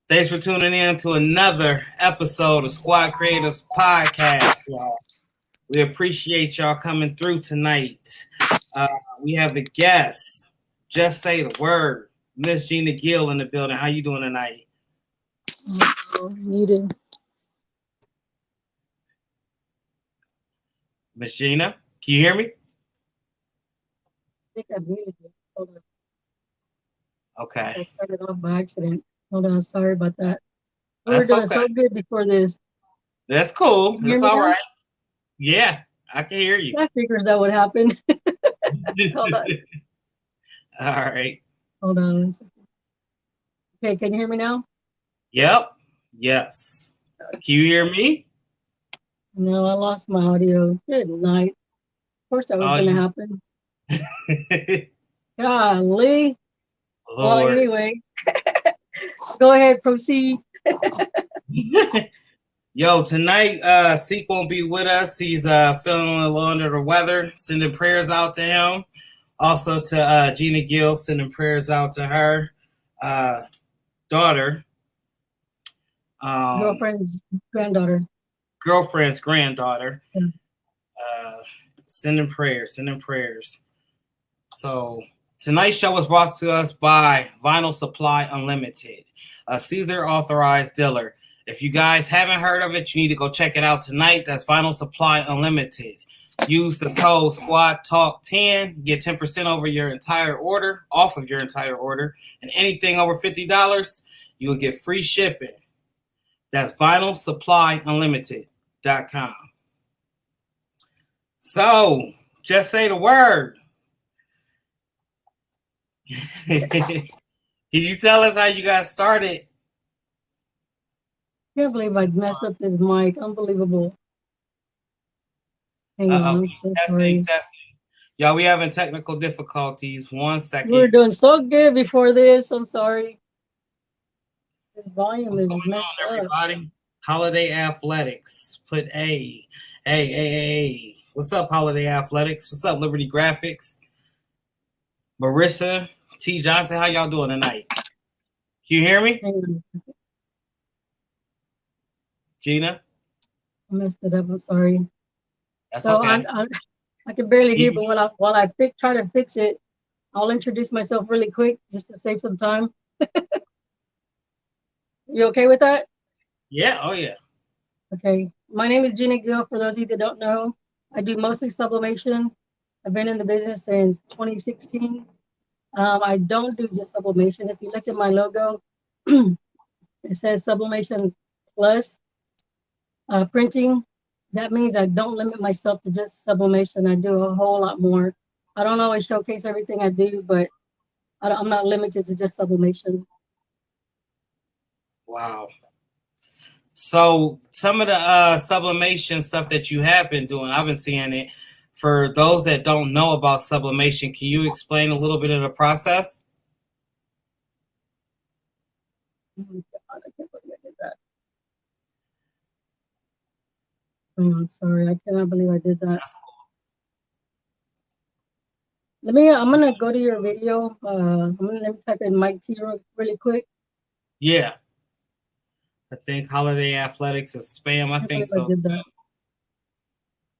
Thanks for tuning in to another episode of Squad Creatives Podcast, y'all. We appreciate y'all coming through tonight. We have the guests. Just say the word. Miss Gina Gill in the building. How you doing tonight? Muted. Miss Gina, can you hear me? I think I muted it. Hold on. Okay. I started off by accident. Hold on. Sorry about that. We were That's doing okay. so good before this. That's cool. Can you hear That's me all now? right. Yeah, I can hear you. I figures that would happen. Hold on. All right. Hold on. 1 second. Okay, can you hear me now? Yep. Yes. Can you hear me? No, I lost my audio. Good night. Of course that was Oh, going to happen. Golly. Well, Lord. anyway, go ahead, proceed. Yo, tonight, Seek won't be with us. He's feeling a little under the weather. Sending prayers out to him. Also to Gina Gill, sending prayers out to her daughter. Girlfriend's granddaughter. Girlfriend's granddaughter. Yeah. Sending prayers. So tonight's show was brought to us by Vinyl Supply Unlimited, a Caesar authorized dealer. If you guys haven't heard of it, you need to go check it out tonight. That's Vinyl Supply Unlimited. Use the code SquadTalk10, get 10% off of your entire order, and anything over $50, you will get free shipping. That's VinylSupplyUnlimited.com. So, just say the word. Can you tell us how you got started? I can't believe I messed up this mic. Unbelievable. Hang on. I'm so sorry. Testing. Y'all, we having technical difficulties. 1 second. We were doing so good before this. I'm sorry. This volume What's is going messed on, up. everybody? Holiday Athletics. Put A. Hey. What's up, Holiday Athletics? What's up, Liberty Graphics? Marissa, T. Johnson, how y'all doing tonight? Can you hear me? Hang on a second. Gina? I messed it up. I'm sorry. That's So okay. I can barely hear, but while I try to fix it, I'll introduce myself really quick just to save some time. You okay with that? Yeah, oh yeah. Okay. My name is Gina Gill. For those of you that don't know, I do mostly sublimation. I've been in the business since 2016. I don't do just sublimation. If you look at my logo, it says sublimation plus printing. That means I don't limit myself to just sublimation. I do a whole lot more. I don't always showcase everything I do, but I'm not limited to just sublimation. Wow. So some of the sublimation stuff that you have been doing, I've been seeing it. For those that don't know about sublimation, can you explain a little bit of the process? Oh my God, I can't believe I did that. Oh, sorry, I cannot believe I did that. I'm gonna go to your video. Let me type in Mike T really quick. Yeah. I think Holiday Athletics is spam. I think so.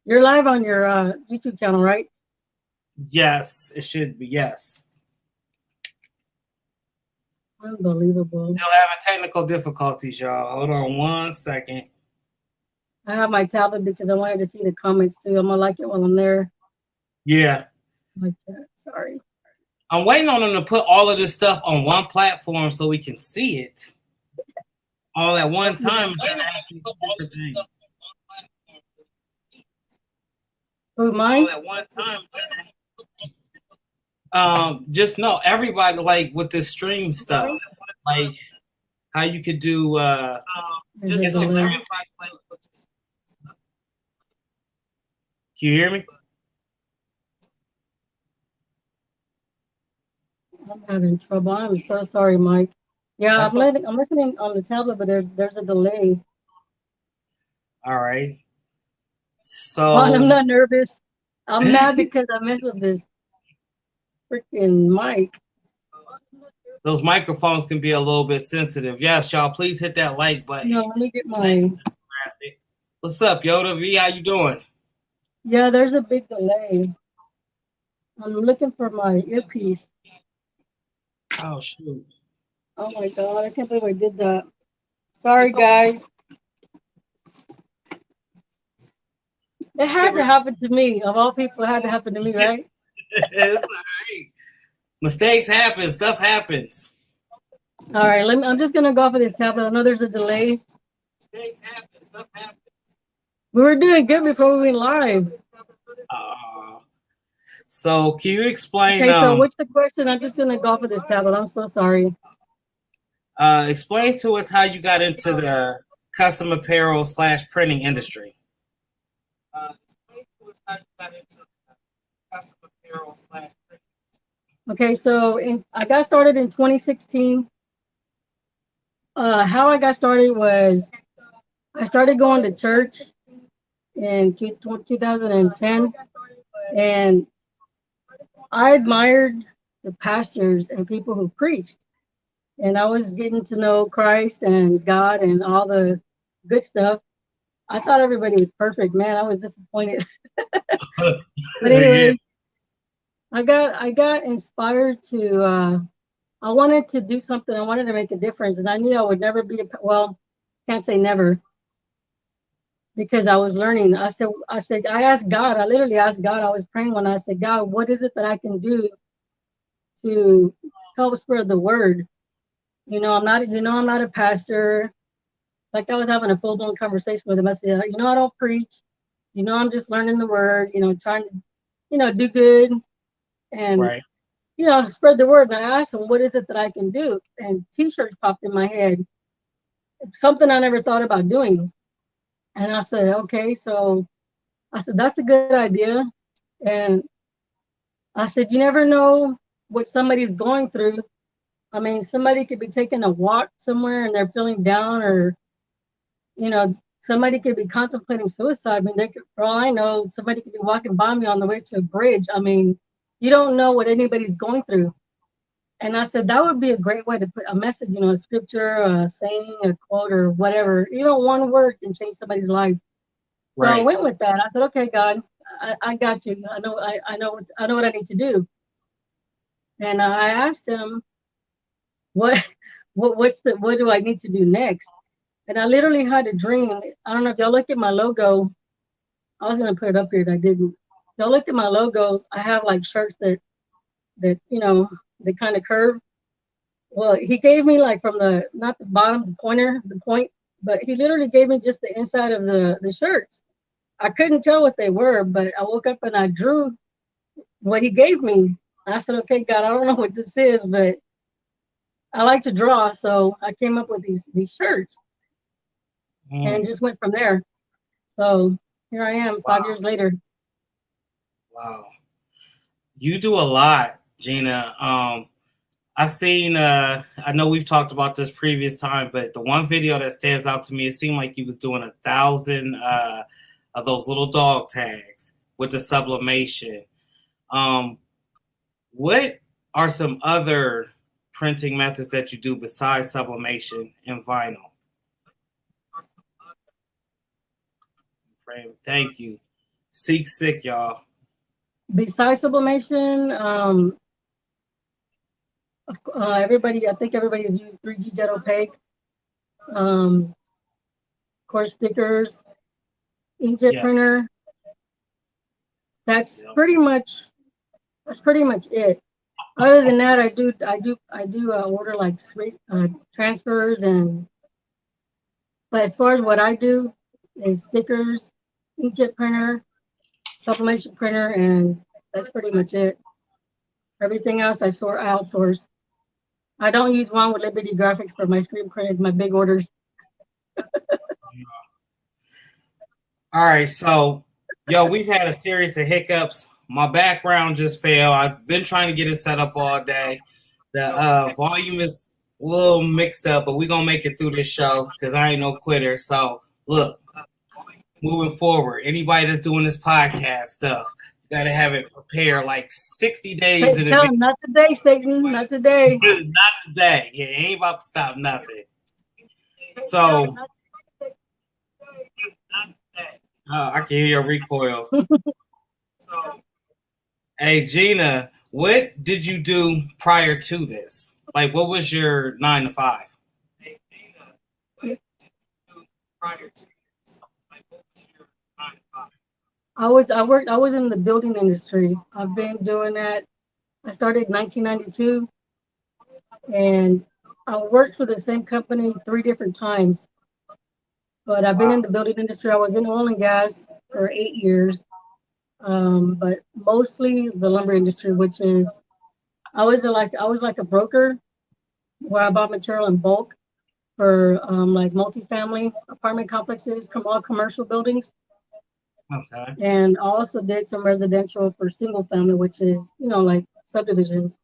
You're live on your YouTube channel, right? Yes, it should be. Yes. Unbelievable. Still having technical difficulties, y'all. Hold on 1 second. I have my tablet because I wanted to see the comments too. I'm gonna like it while I'm there. Yeah. Like that. Sorry. I'm waiting on them to put all of this stuff on one platform so we can see it all at one time instead of having different things. Who, mine? All at one time. Just know everybody, like with this stream stuff, like how you could do Instagram. Can you hear me? I'm having trouble. I'm so sorry, Mike. Yeah, I'm listening on the tablet, but there's a delay. All right. So I'm not nervous. I'm mad because I messed up this freaking mic. those microphones can be a little bit sensitive. Yes, y'all, please hit that like button. No, let me get my. What's up, Yoda V? How you doing? Yeah, there's a big delay. I'm looking for my earpiece. Oh shoot! Oh my god, I can't believe I did that. Sorry, guys. It had to happen to me. Of all people, it had to happen to me, right? It's all right. Mistakes happen. Stuff happens. All right, I'm just gonna go off of this tablet. I know there's a delay. Mistakes happen. Stuff happens. We were doing good before we went live. So can you explain? Okay, so what's the question? I'm just gonna go off of this tablet. I'm so sorry. Explain to us how you got into the custom apparel / printing industry. Explain to us how you got into the custom apparel / printing. Okay, so I got started in 2016. How I got started was I started going to church in 2010, and I admired the pastors and people who preached. And I was getting to know Christ and God and all the good stuff. I thought everybody was perfect, man. I was disappointed. But anyway, I got inspired to I wanted to do something. I wanted to make a difference, and I knew I would never be can't say never, because I was learning. I asked God. I literally asked God. I was praying when I said, God, what is it that I can do to help spread the word? I'm not a pastor. Like, I was having a full-blown conversation with him. I said, I don't preach. I'm just learning the word, trying to, do good and, right. Spread the word. And I asked him, what is it that I can do? And t-shirts popped in my head, something I never thought about doing. And I said, okay, so I said, that's a good idea. And I said, you never know what somebody's going through. I mean, somebody could be taking a walk somewhere and they're feeling down, or, somebody could be contemplating suicide. I mean, for all I know, somebody could be walking by me on the way to a bridge. I mean, you don't know what anybody's going through. And I said, that would be a great way to put a message, a scripture, a saying, a quote, or whatever. One word can change somebody's life. So I went with that. I said, okay, God, I got you. I know what I need to do. And I asked him, what do I need to do next? And I literally had a dream. I don't know if y'all look at my logo. I was gonna put it up here, and I didn't. If y'all look at my logo, I have like shirts that they kind of curve. Well, he gave me like from not the bottom, the point, but he literally gave me just the inside of the shirts. I couldn't tell what they were, but I woke up and I drew what he gave me. I said, okay, God, I don't know what this is, but I like to draw, so I came up with these shirts and just went from there. So here I am, 5 years later. Wow. You do a lot, Gina. I know we've talked about this previous time, but the one video that stands out to me, it seemed like you was doing 1,000 of those little dog tags with the sublimation. What are some other printing methods that you do besides sublimation and vinyl? Thank you. Seek sick, y'all. Besides sublimation, I think everybody's used 3G Jet Opaque. Of course, stickers, inkjet printer. That's pretty much it. Other than that, I do order like transfers, but as far as what I do is stickers, inkjet printer, sublimation printer, and that's pretty much it. Everything else I outsource. I don't use one with Liberty Graphics for my screen printed, my big orders. All right, so we've had a series of hiccups. My background just failed. I've been trying to get it set up all day. The volume is a little mixed up, but we're gonna make it through this show because I ain't no quitter. So look, moving forward, anybody that's doing this podcast stuff, Gotta have it prepared like 60 days in Tell advance. him not today, Satan, not today. Not today. Yeah, ain't about to stop nothing. So I can hear your recoil. Hey Gina, what did you do prior to this? Like, what was your 9 to 5? I was in the building industry. I've been doing that. I started in 1992, and I worked for the same company 3 different times. But I've been in the building industry. I was in oil and gas for 8 years, but mostly the lumber industry, which is I was like a broker where I bought material in bulk for like multifamily apartment complexes, all commercial buildings. Okay. And I also did some residential for single family, which is, like subdivisions.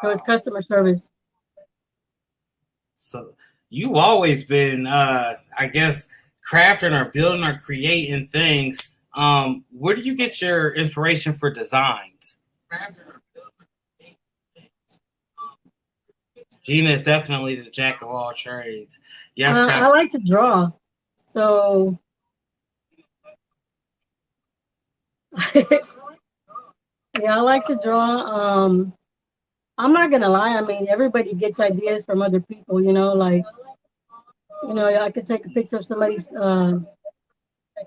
So it's customer service. So you've always been, I guess, crafting or building or creating things. Where do you get your inspiration for designs? Gina is definitely the jack of all trades. Yes, I like to draw. So yeah, I like to draw. I'm not gonna lie. I mean, everybody gets ideas from other people. Like I could take a picture of somebody's. Like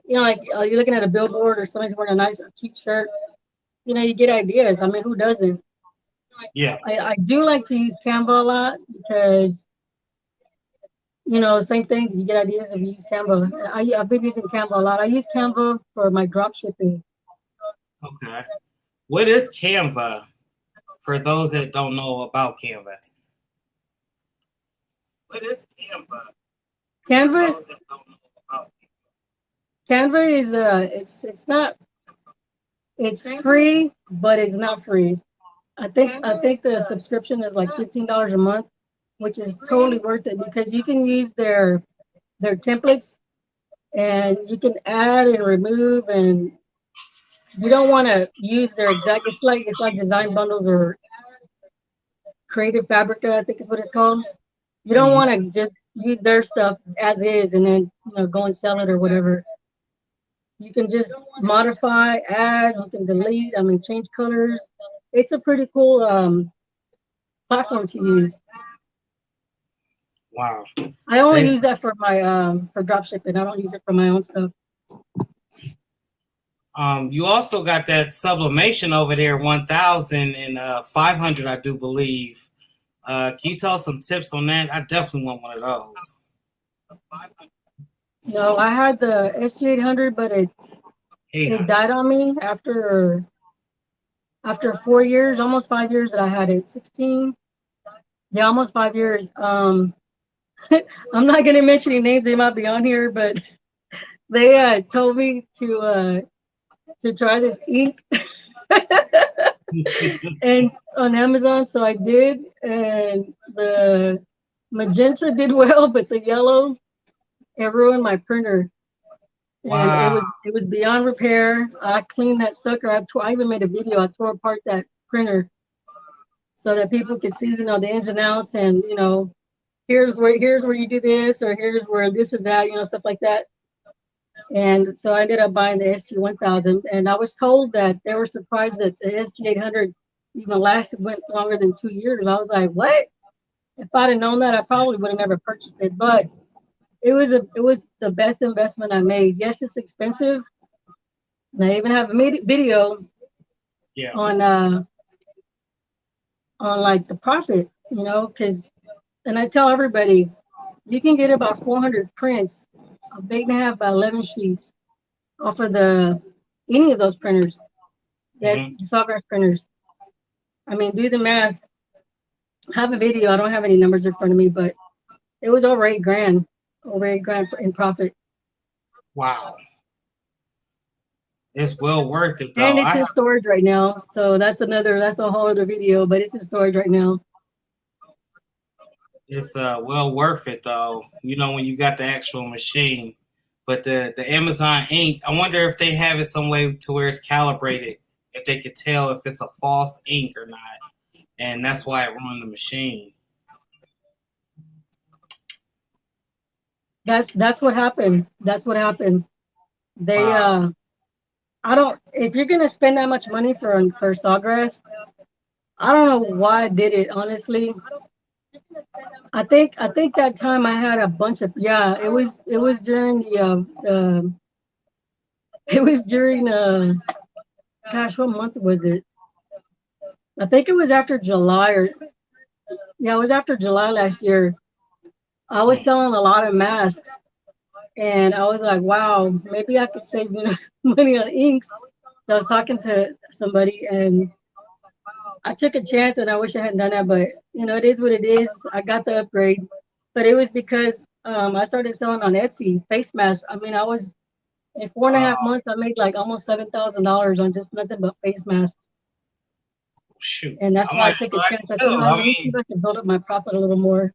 you're looking at a billboard or somebody's wearing a nice, cute shirt. You get ideas. I mean, who doesn't? Yeah. I do like to use Canva a lot because same thing. You get ideas if you use Canva. I've been using Canva a lot. I use Canva for my drop shipping. Okay. What is Canva for those that don't know about Canva? What is Canva? Canva is it's free, but it's not free. I think the subscription is like $15 a month, which is totally worth it because you can use their templates and you can add and remove, and you don't want to use their exact. It's like design bundles or creative fabrica, I think is what it's called. You don't want to just use their stuff as is and then go and sell it or whatever. You can just modify, add, you can delete, change colors. It's a pretty cool platform to use. Wow. I only use that for my for drop shipping. I don't use it for my own stuff. You also got that sublimation over there, 1,000 and 500, I do believe. Can you tell us some tips on that? I definitely want one of those. No, I had the SG800, but it died on me after 4 years, almost 5 years that I had it. 16, yeah, almost 5 years. I'm not gonna mention any names; they might be on here, but they told me to try this ink and on Amazon, so I did, and the magenta did well, but the yellow, it ruined my printer. And it was beyond repair. I cleaned that sucker. I even made a video. I tore apart that printer so that people could see, the ins and outs, and here's where you do this, or here's where this is at, stuff like that. And so I ended up buying the SG1000, and I was told that they were surprised that the SG800 even went longer than 2 years. I was like, what? If I'd have known that, I probably would have never purchased it. But it was the best investment I made. Yes, it's expensive. And I even have a video on like the profit, and I tell everybody you can get about 400 prints of 8.5 by 11 sheets off of any of those printers. That's Sawgrass printers. Do the math. I have a video. I don't have any numbers in front of me, but it was over $8,000 in profit. Wow. It's well worth it, though. And it's in storage right now. So that's a whole other video, but it's in storage right now. It's well worth it, though. When you got the actual machine. But the Amazon ink, I wonder if they have it some way to where it's calibrated, if they could tell if it's a false ink or not, and that's why it ruined the machine. That's what happened. That's what happened. They Wow. I don't. If you're gonna spend that much money for Sawgrass, I don't know why I did it. Honestly, I think that time I had a bunch of it was during the it was during gosh, what month was it? I think it was after July or yeah, it was after July last year. I was selling a lot of masks, and I was like, wow, maybe I could save money on inks. So I was talking to somebody, and I took a chance, and I wish I hadn't done that, but it is what it is. I got the upgrade, but it was because I started selling on Etsy face masks. I mean, I was in 4.5 months, I made like almost $7,000 on just nothing but face masks, Shoot, and that's I why I might took a try chance. I it said, too. let I me see if mean, I can build up my profit a little more.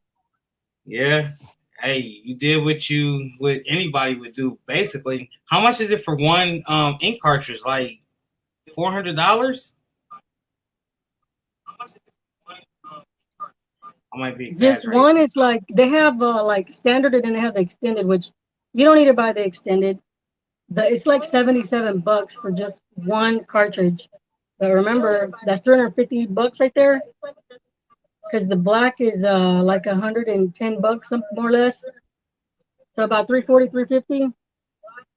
yeah. Hey, you did what anybody would do, basically. How much is it for one ink cartridge? Like $400? I might be Just exaggerating. one is like they have like standard, and then they have the extended, which you don't need to buy the extended. It's like $77 for just one cartridge. But remember, that's $350 right there, because the black is like $110, something more or less. So about 340, 350.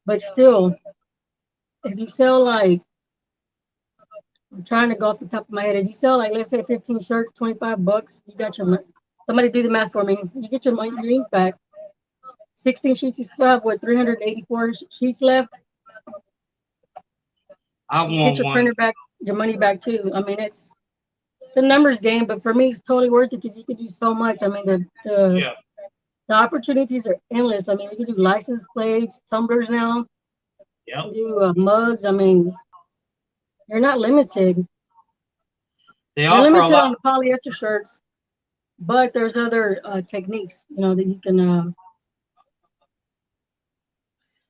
But still, if you sell like, I'm trying to go off the top of my head, if you sell like, let's say 15 shirts, $25, you got your money. Somebody do the math for me. You get your money, your ink back. 16 sheets, you still have what, 384 sheets left. I You get want your one. printer back, your money back too. I mean, it's a numbers game, but for me, it's totally worth it because you can do so much. I mean, Yeah. the opportunities are endless. I mean, you can do license plates, tumblers now. You Yep. can do mugs. I mean, you're not limited. They You're offer a limited lot. on polyester shirts, but there's other techniques, that you can.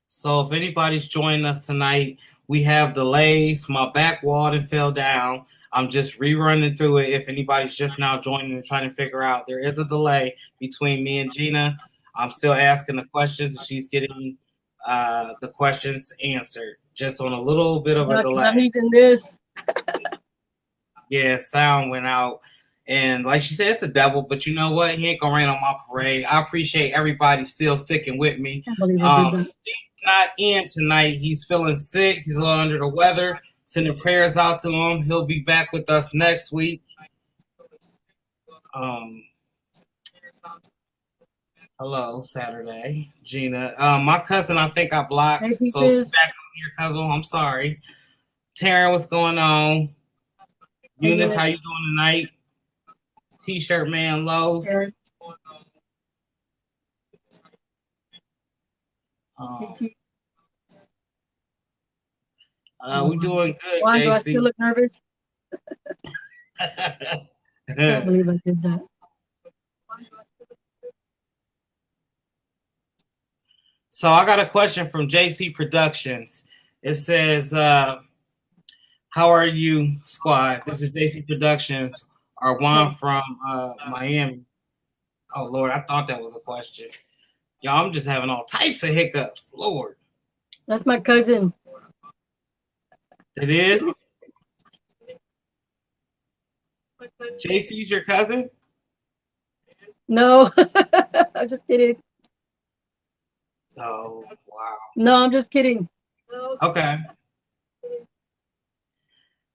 So if anybody's joining us tonight, we have delays. My back walled and fell down. I'm just rerunning through it. If anybody's just now joining and trying to figure out, there is a delay between me and Gina. I'm still asking the questions, and she's getting the questions answered, just on a little bit of a Because delay. I'm using this. Yeah, sound went out. And like she said, it's the devil, but you know what? He ain't gonna rain on my parade. I appreciate everybody still sticking with me. I can't believe I did that. Steve's not in tonight. He's feeling sick. He's a little under the weather. Sending prayers out to him. He'll be back with us next week. Um, hello, Saturday, Gina. My cousin, I think I blocked. Hey, So if you're peaches. back on your cousin, I'm sorry. Taryn, what's going on? Hey, Eunice, how Eunice. you doing tonight? T-shirt man, Lowe's. Karen. Hey, Um, T. we doing good, Why do I still JC. look nervous? I can't believe I did that. So I got a question from JC Productions. It says, "How are you, squad?" This is JC Productions. Our one Oh, from Miami. Oh Lord, I thought that was a question. Y'all, I'm just having all types of hiccups. Lord, that's my cousin. it is. JC's your cousin? No, I'm just kidding. Oh wow. No, I'm just kidding. Okay,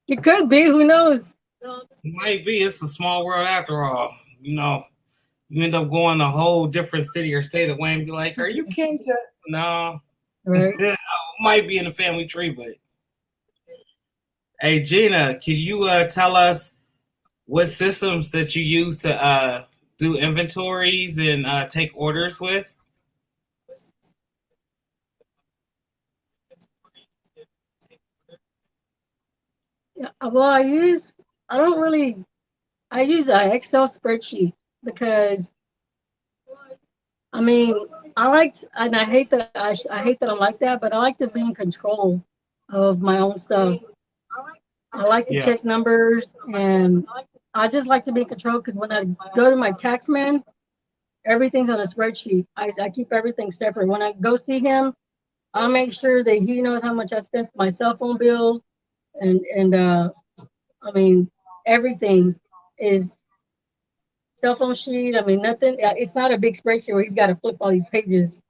It could be. Who knows? it might be. It's a small world after all. You know, you end up going a whole different city or state away and be like, "Are you kin to?" No, Right. might be in the family tree, but hey, Gina, can you tell us what systems that you use to do inventories and take orders with? Yeah. Well, I don't really, I use an Excel spreadsheet because, I mean, and I hate that I'm like that, but I like to be in control of my own stuff. I like to Yeah, check numbers, and I just like to be in control because when I go to my tax man, everything's on a spreadsheet. I keep everything separate. When I go see him, I'll make sure that he knows how much I spent for my cell phone bill, and I mean everything is cell phone sheet. I mean nothing. It's not a big spreadsheet where he's got to flip all these pages.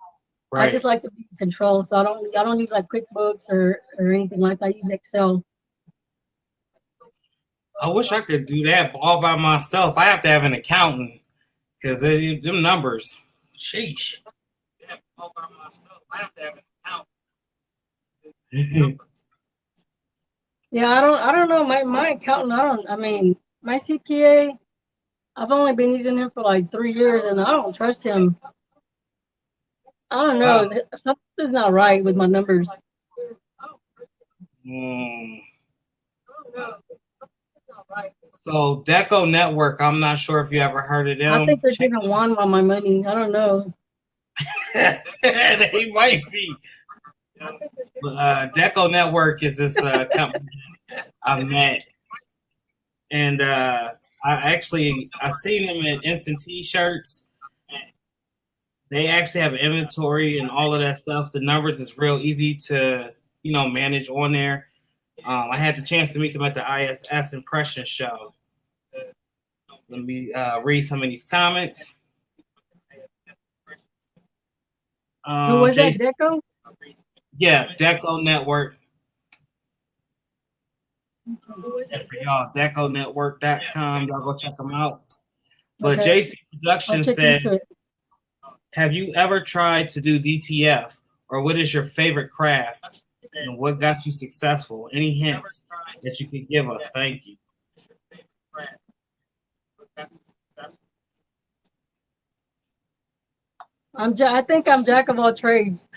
I right. just like to be in control, so I don't use like QuickBooks or anything like that. I use Excel. I wish I could do that all by myself. I have to have an accountant because them numbers, sheesh. Yeah, all by myself. I have to have an accountant. Yeah, I don't know. My accountant, I mean, my CPA, I've only been using him for like 3 years and I don't trust him. I don't Wow. know. Something's not right with my numbers. Mm. So Deco Network, I'm not sure if you ever heard of I them. think they're Check giving Juan all my money. I don't know. they might be. But Deco Network is this company I met, and I seen them at Instant T-shirts. They actually have an inventory and all of that stuff. The numbers is real easy to manage on there. I had the chance to meet them at the ISS Impression Show. Let me read some of these comments. Who was that? Jason, Deco? yeah, Deco Network. And for y'all, DecoNetwork.com. Y'all go check them out. But Okay, JC I'll Production check into it. says, have you ever tried to do DTF? Or what is your favorite craft? And what got you successful? Any hints that you could give us? Thank you. I think I'm jack of all trades.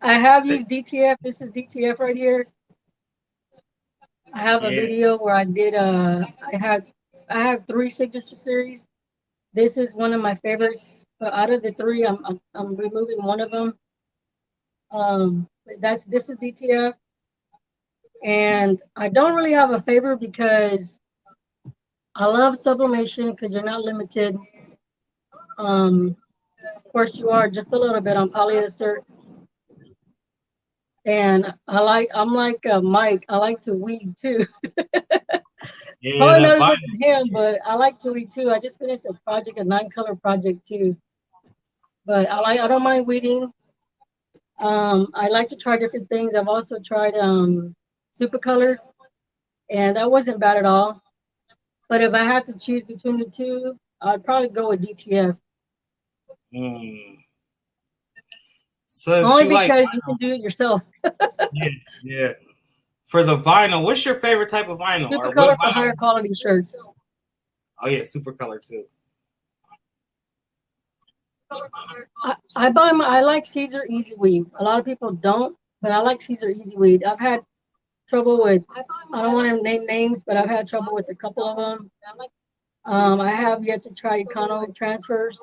I have used DTF. This is DTF right here. I have a Yeah. video where I did I have 3 signature series. This is one of my favorites. But out of the three, I'm removing one of them. This is DTF, and I don't really have a favorite because I love sublimation because you're not limited. Of course, you are just a little bit on polyester, and I'm like Mike. I like to weed too. Yeah, Probably that not as much vinyl. as him, but I like to weed too. I just finished a project, a 9-color project too. But I don't mind weeding. I like to try different things. I've also tried super color, and that wasn't bad at all. But if I had to choose between the two, I'd probably go with DTF. Mm. Since Only you like because you vinyl, can do it yourself. yeah, yeah. For the vinyl, what's your favorite type of vinyl? Super Or what color for vinyl? higher quality shirts. Oh yeah, super color too. I like Caesar Easy Weave. A lot of people don't, but I like Caesar Easy Weave. I've had trouble with, I don't want to name names, but I've had trouble with a couple of them. I have yet to try Econo Transfers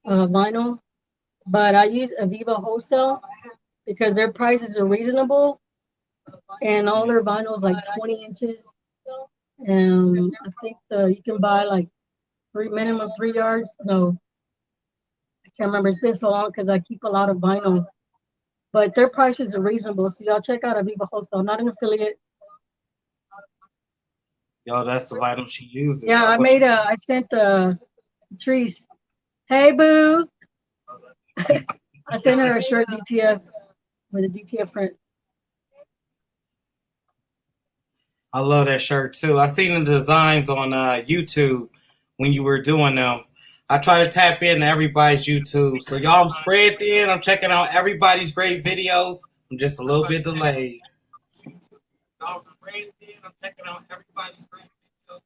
vinyl, but I use Aviva Wholesale because their prices are reasonable and all Yeah. their vinyl is like 20 inches. I think you can buy like minimum 3 yards. No, I can't remember. It's been so long because I keep a lot of vinyl, but their prices are reasonable. So y'all check out Aviva Wholesale. I'm not an affiliate. Yo, that's the vinyl she uses. Yeah, I sent Trees. Hey, boo. I sent her a shirt DTF with a DTF print. I love that shirt too. I seen the designs on YouTube when you were doing them. I try to tap into everybody's YouTube. So y'all, I'm spread thin. I'm checking out everybody's great videos. I'm just a little bit delayed. Y'all, I'm spread thin. I'm checking out everybody's great videos.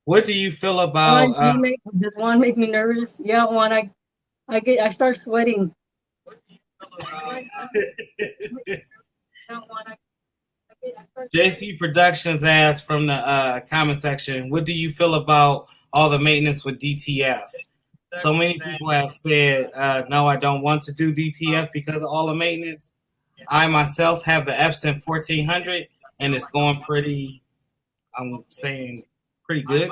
What do you feel about? Does one make me nervous? Yeah, one. I start sweating. JC Productions asked from the comment section, what do you feel about all the maintenance with DTF? So many people have said, no, I don't want to do DTF because of all the maintenance. I myself have the Epson 1400 and it's going pretty, I'm saying pretty good.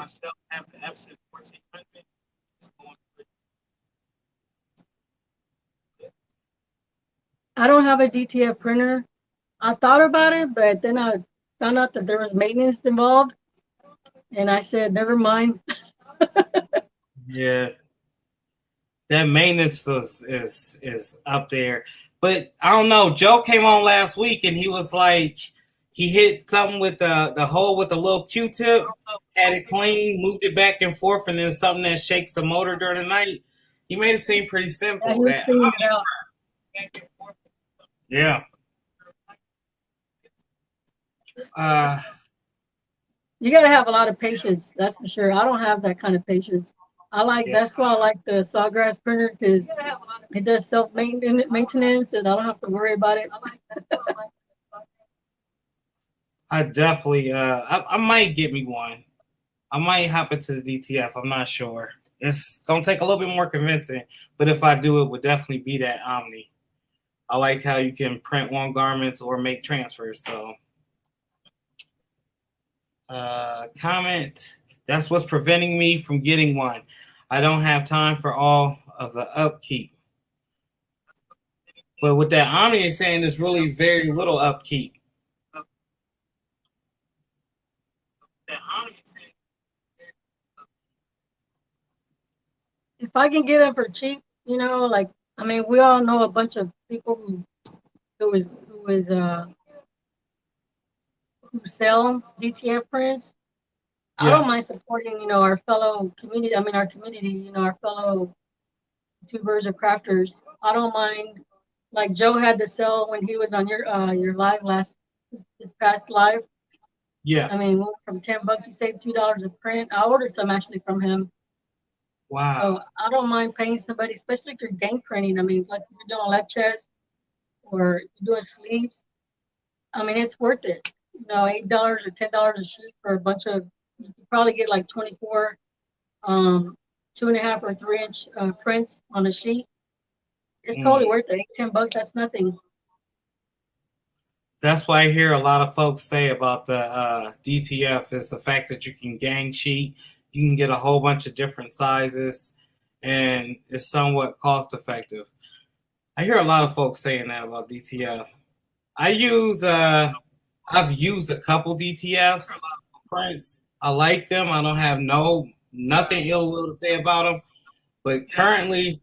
I don't have a DTF printer. I thought about it, but then I found out that there was maintenance involved, and I said, never mind. Yeah, that maintenance is up there. But I don't know. Joe came on last week and he was like, he hit something with the hole with a little Q-tip, had it clean, moved it back and forth, and then something that shakes the motor during the night. He made it seem pretty simple. Yeah, he was cleaning it out. Yeah. You got to have a lot of patience, that's for sure. I don't have that kind of patience. That's why I like the Sawgrass printer, because it does self-maintenance and I don't have to worry about it. I definitely, I might get me one. I might hop into the DTF. I'm not sure. It's going to take a little bit more convincing, but if I do, it would definitely be that Omni. I like how you can print on garments or make transfers. So, comment. That's what's preventing me from getting one. I don't have time for all of the upkeep. But with that Omni, it's saying there's really very little upkeep. If I can get it for cheap, like, I mean, we all know a bunch of people who sell DTF prints. I don't mind supporting, our fellow community. I mean, our community, our fellow YouTubers or crafters. I don't mind. Like Joe had to sell when he was on your live this past live. Yeah. I mean, from $10, you saved $2 a print. I ordered some actually from him. Wow. So I don't mind paying somebody, especially if you're gang printing. I mean, like if you're doing left chest or you're doing sleeves. I mean, it's worth it. $8 or $10 a sheet for a bunch of. You can probably get like 24, 2.5 or 3-inch prints on a sheet. It's totally worth it. $10, that's nothing. That's what I hear a lot of folks say about the DTF is the fact that you can gang sheet. You can get a whole bunch of different sizes, and it's somewhat cost effective. I hear a lot of folks saying that about DTF. I've used a couple DTFs prints. I like them. I don't have nothing ill will to say about them. But currently,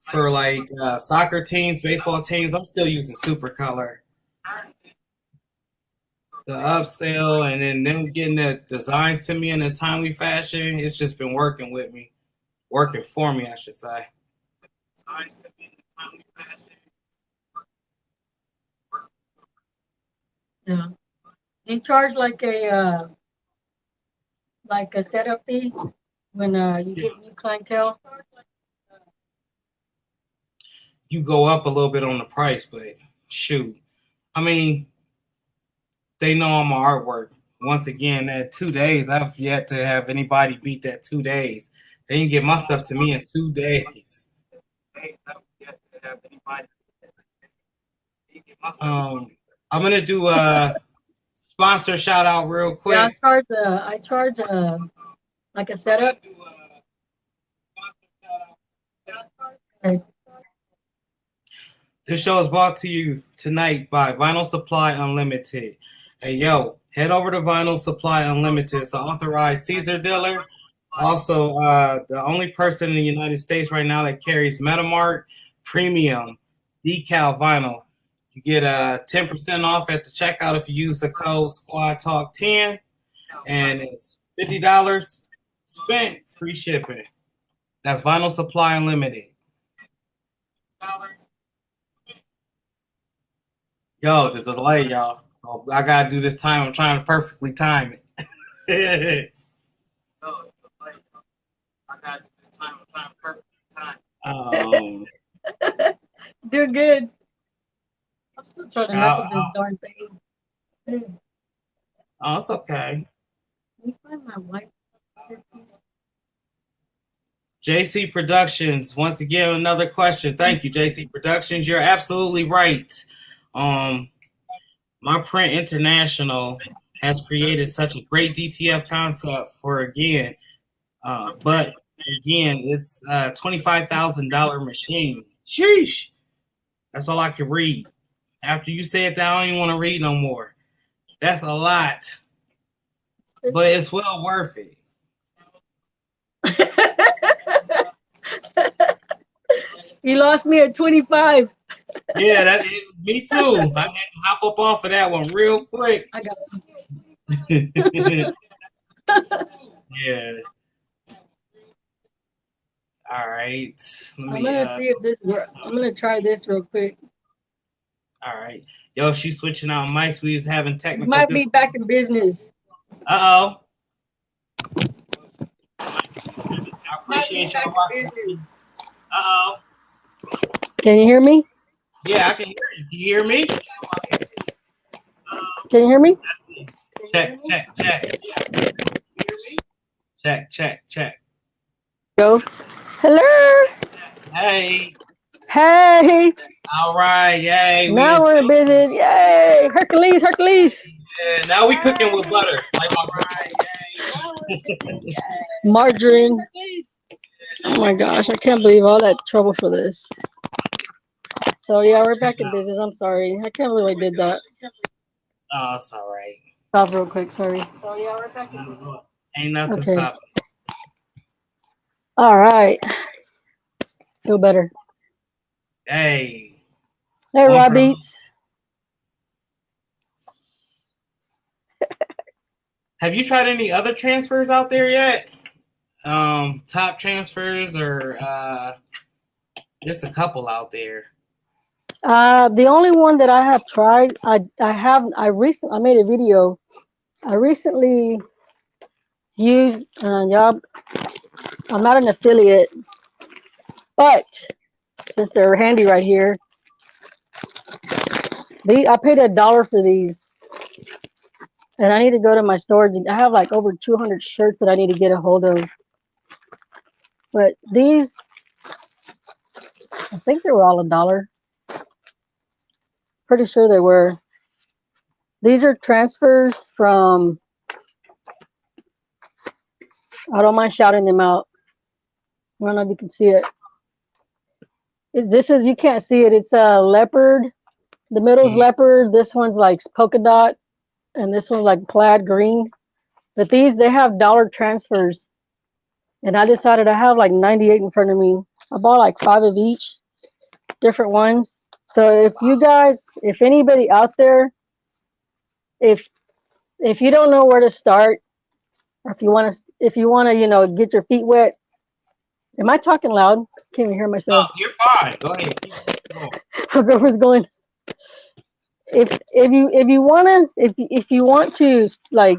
for like soccer teams, baseball teams, I'm still using Supercolor. The upsell and then them getting the designs to me in a timely fashion, it's just been working for me, I should say. Yeah. Do you charge like a setup fee when you get new clientele? You go up a little bit on the price, but shoot. I mean, they know I'm my artwork. Once again, that 2 days, I've yet to have anybody beat that 2 days. They can get my stuff to me in 2 days. I'm gonna do a sponsor shout out real quick. Yeah, I charge like a setup. Okay. This show is brought to you tonight by Vinyl Supply Unlimited. Hey, yo, head over to Vinyl Supply Unlimited. It's an authorized Caesar dealer. Also, the only person in the United States right now that carries Metamart Premium decal vinyl. You get 10% off at the checkout if you use the code SquadTalk10. And it's $50 spent, free shipping. That's Vinyl Supply Unlimited. Yo, the delay, y'all. Oh, I gotta do this time. I'm trying to perfectly time it. Do good. I'm still trying to mess with this darn thing. Oh, it's okay. Can you find my white piece? JC Productions, once again, another question. Thank you, JC Productions. You're absolutely right. My Print International has created such a great DTF concept for but again, it's a $25,000 machine. Sheesh. That's all I can read. After you said that, I don't even want to read no more. That's a lot, but it's well worth it. You lost me at 25. Yeah, me too. I had to hop up off of that one real quick. I got Yeah. All right. I'm gonna see if this works. I'm gonna try this real quick. All right. Yo, she's switching out mics. We was having technical. Might be back in business. Uh-oh. I appreciate y'all watching. Uh-oh. Can you hear me? Yeah, I can hear you. Can you hear me? Can you hear me? Check. Check. Go. Hello. Hey. All right. Yay. Now we're in business. Yay. Hercules. Yeah, now we cooking with butter. Like margarine. Oh my gosh, I can't believe all that trouble for this. So yeah, we're back in business. I'm sorry. I can't believe I did that. Oh, it's all right. Stop real quick, sorry. So yeah, we're back in business. Ain't nothing stopping. All right. Feel better. Hey, Robbie. Have you tried any other transfers out there yet? Top transfers or just a couple out there? The only one that I have tried, I made a video. I recently used y'all. I'm not an affiliate, but since they're handy right here, I paid $1 for these, and I need to go to my storage. I have like over 200 shirts that I need to get a hold of, but these, I think they were all $1. Pretty sure they were. These are transfers from, I don't mind shouting them out. I don't know if you can see it. This is, you can't see it. It's a leopard. The middle's leopard. This one's like polka dot. And this one's like plaid green. But these, they have dollar transfers. And I decided I have like 98 in front of me. I bought like 5 of each, different ones. So if you guys, if anybody out there, if you don't know where to start, or if you want to, you know, get your feet wet. Am I talking loud? Can't even hear myself. Oh, you're fine. Go ahead. Whoever's going. If you want to like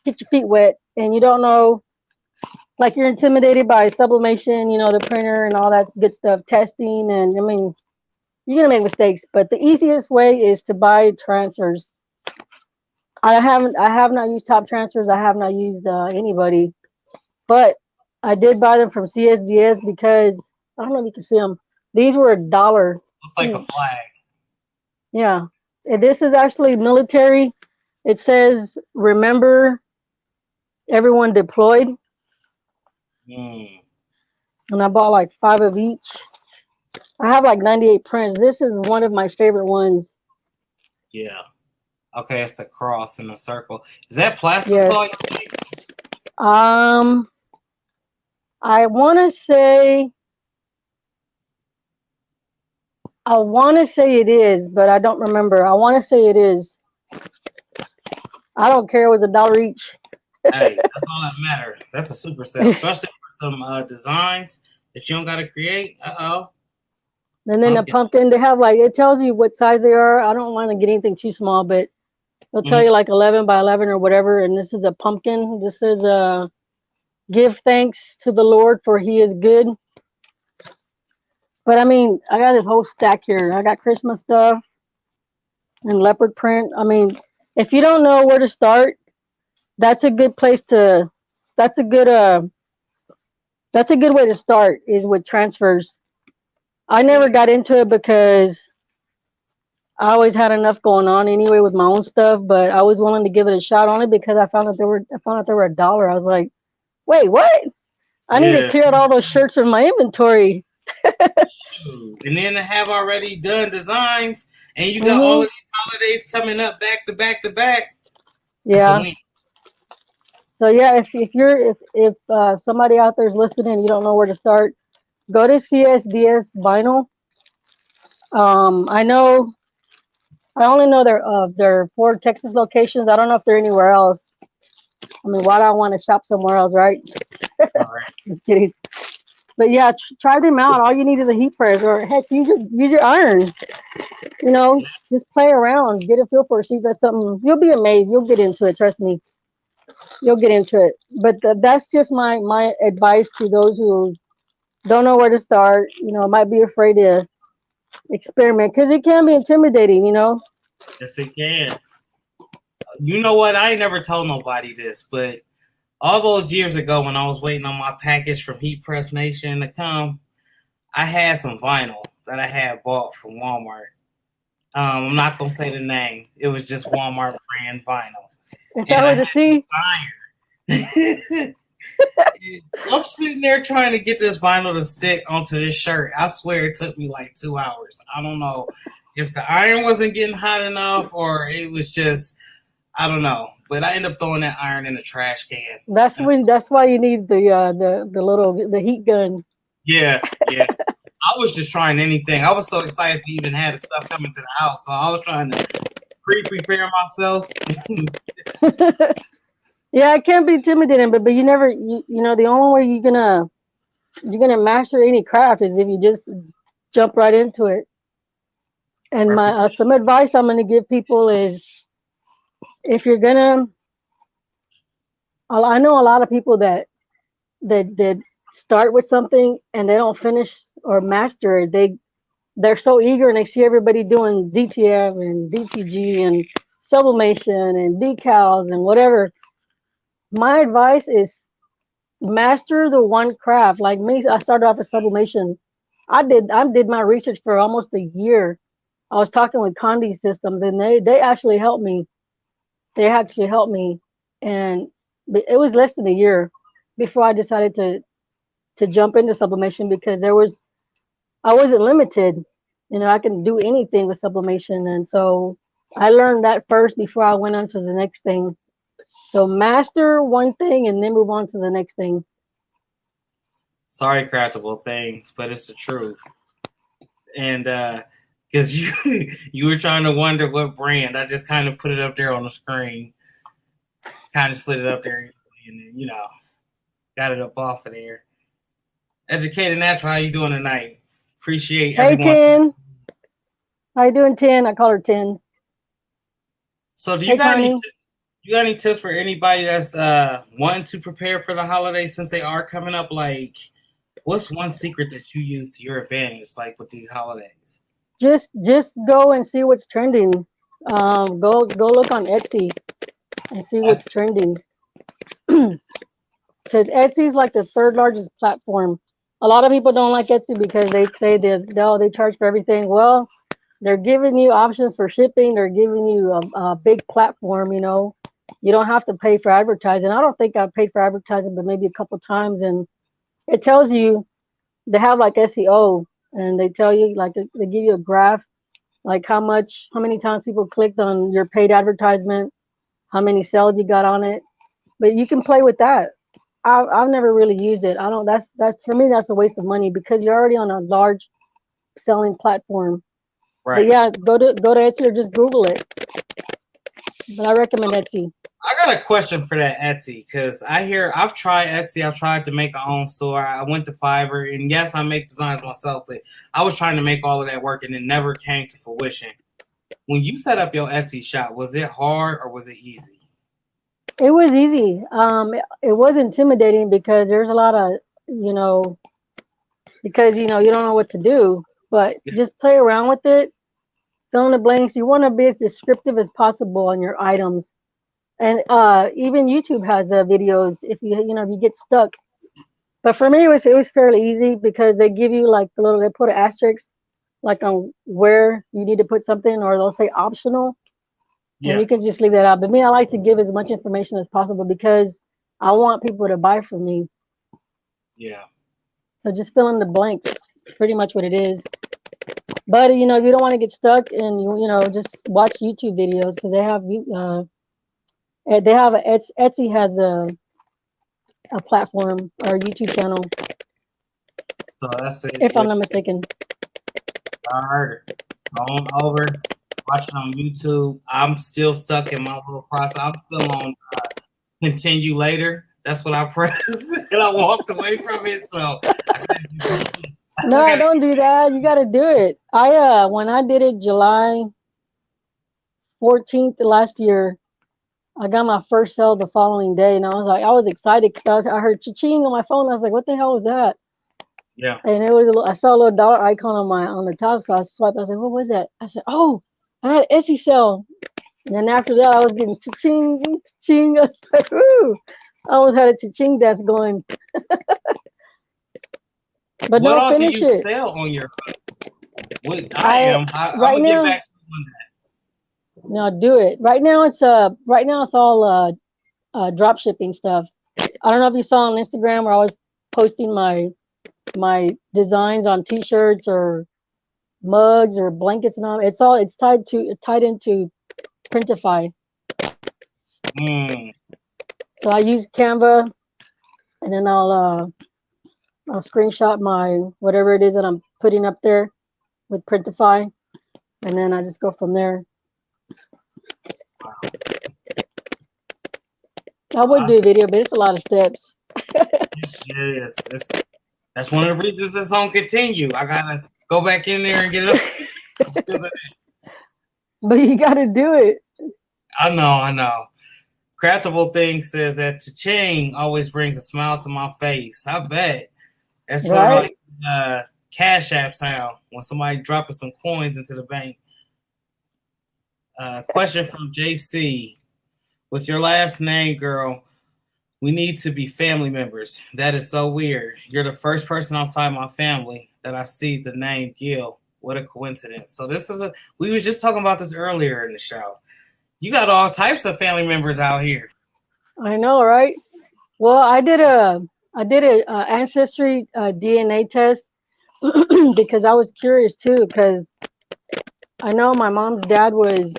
get your feet wet and you don't know, like you're intimidated by sublimation, you know, the printer and all that good stuff, testing, and I mean, you're gonna make mistakes. But the easiest way is to buy transfers. I have not used Top Transfers. I have not used anybody, but I did buy them from CSDS because I don't know if you can see them. These were $1. Looks like a flag. Yeah, and this is actually military. It says, "Remember, everyone deployed." And I bought like 5 of each. I have like 98 prints. This is one of my favorite ones. Yeah. Okay, it's the cross in a circle. Is that plastic? Yes. I want to say it is, but I don't remember. I want to say it is. I don't care. It was $1 each. Hey, that's all that matters. That's a super sale, especially for some designs that you don't got to create. And then the pumpkin, they have like, it tells you what size they are. I don't want to get anything too small, but they'll tell you like 11 by 11 or whatever. And this is a pumpkin. This is give thanks to the Lord for he is good. But I mean, I got this whole stack here. I got Christmas stuff and leopard print. I mean, if you don't know where to start, that's a good place to, that's a good That's a good way to start, is with transfers. I never Yeah. got into it because I always had enough going on anyway with my own stuff, but I was willing to give it a shot on it because I found out they were $1. I was like, wait, what? I need to Yeah. clear out all those shirts from my inventory. Shoot. And then to have already done designs, and you got all Hmm. of these holidays coming up back to back to back. That's a Yeah. win. So yeah, if somebody out there is listening, and you don't know where to start, go to CSDS Vinyl. I know I only know their 4 Texas locations. I don't know if they're anywhere else. I mean, why do I want to shop somewhere else, right? All right. Just kidding. But yeah, try them out. All you need is a heat press, or heck, use your iron. You know, just play around, get a feel for it. See if that's something. You'll be amazed. You'll get into it. Trust me, you'll get into it. But that's just my advice to those who don't know where to start. You know, might be afraid to experiment because it can be intimidating. You know. Yes, it can. You know what? I ain't never told nobody this, but all those years ago when I was waiting on my package from Heat Press Nation to come, I had some vinyl that I had bought from Walmart. I'm not gonna say the name. It was just Walmart brand vinyl, Is that and I with a had C? iron. I'm sitting there trying to get this vinyl to stick onto this shirt. I swear it took me like 2 hours. I don't know if the iron wasn't getting hot enough or it was just I don't know. But I ended up throwing that iron in the trash can. And That's why you need the heat gun. yeah, yeah. I was just trying anything. I was so excited to even have the stuff coming to the house. So I was trying to prepare myself. Yeah, it can be intimidating, but you know the only way you're gonna master any craft is if you just jump right into it. And my Repetition. some advice I'm gonna give people is, if you're gonna, I know a lot of people that start with something and they don't finish or master it. They're so eager and they see everybody doing DTF and DTG and sublimation and decals and whatever. My advice is master the one craft. Like me, I started off with sublimation. I did my research for almost a year. I was talking with Condi Systems, and they actually helped me. They actually helped me, and it was less than a year before I decided to jump into sublimation because I wasn't limited. You know, I can do anything with sublimation, and so I learned that first before I went on to the next thing. So master one thing and then move on to the next thing. Sorry, craftable things, but it's the truth. And because you were trying to wonder what brand, I just kind of put it up there on the screen, kind of slid it up there, and then got it up off of there. Educated Natural, how you doing tonight? Appreciate Hey, everyone. 10. How you doing, 10? I call her 10. So, do Hey, Connie. you got any tips for anybody that's wanting to prepare for the holidays since they are coming up? Like, what's one secret that you use to your advantage, like with these holidays? Just go and see what's trending. Go look on Etsy and see what's That's trending. Because Etsy is like the third largest platform. A lot of people don't like Etsy because they say that they charge for everything. Well, they're giving you options for shipping. They're giving you a big platform. You know, you don't have to pay for advertising. I don't think I've paid for advertising, but maybe a couple times. And it tells you, they have like SEO, and they tell you, like, they give you a graph, like how many times people clicked on your paid advertisement, how many sales you got on it. But you can play with that. I've never really used it. I don't. That's for me. That's a waste of money because you're already on a large selling platform. But right. yeah, go to Etsy or just Google it. But I recommend Etsy. I got a question for that Etsy because I've tried Etsy. I've tried to make my own store. I went to Fiverr, and yes, I make designs myself, but I was trying to make all of that work, and it never came to fruition. When you set up your Etsy shop, was it hard or was it easy? It was easy. It was intimidating because there's a lot of, you know, you don't know what to do. But Yeah, just play around with it, fill in the blanks. You want to be as descriptive as possible on your items. And even YouTube has videos. If you get stuck, But for me, it was fairly easy because they give you like they put an asterisk like on where you need to put something, or they'll say optional, and Yeah, you can just leave that out. But me, I like to give as much information as possible because I want people to buy from me. yeah. So just fill in the blanks. Pretty much what it is. But you know, if you don't want to get stuck, and just watch YouTube videos because they have Etsy has a platform or a YouTube channel, So that's it. if I'm not mistaken. Start going over, watching on YouTube. I'm still stuck in my little process. I'm still on continue later. That's what I pressed, and I walked away from it. So I gotta get back in. I No, gotta don't do that. You got to do it. When I did it July 14th last year, I got my first sale the following day, and I was excited because I heard cha-ching on my phone. I was like, "What the hell was that?" yeah. And I saw a little dollar icon on the top, so I swiped. I was like, "What was that?" I said, "Oh, I had an Etsy sale." And then after that, I was getting cha-ching, cha-ching. I was like, "Ooh!" I always had a cha-ching that's going, but What no, all do finish you it. sell on your? What I I am. I'm right gonna get now, back to you on no, do it. Right now it's all drop shipping stuff. I don't know if you saw on Instagram where I was posting my designs on T-shirts or mugs or blankets and all. It's tied into Printify. that. So I use Canva, and then I'll screenshot my whatever it is that I'm putting up there with Printify, and then I just go from there. I would do a video, but it's a lot of steps. It is. That's one of the reasons it's on continue. I gotta go back in there and get it. Because But you got to do it, I know. Craftable Thing says that cha-ching always brings a smile to my face. I bet. That's sort of right? like Cash App sound when somebody dropping some coins into the bank. Question from JC. With your last name, girl, we need to be family members. That is so weird. You're the first person outside my family that I see the name Gill. What a coincidence. So we was just talking about this earlier in the show. You got all types of family members out here. I know, right? Well, I did a ancestry DNA test because I was curious too. Because I know my mom's dad was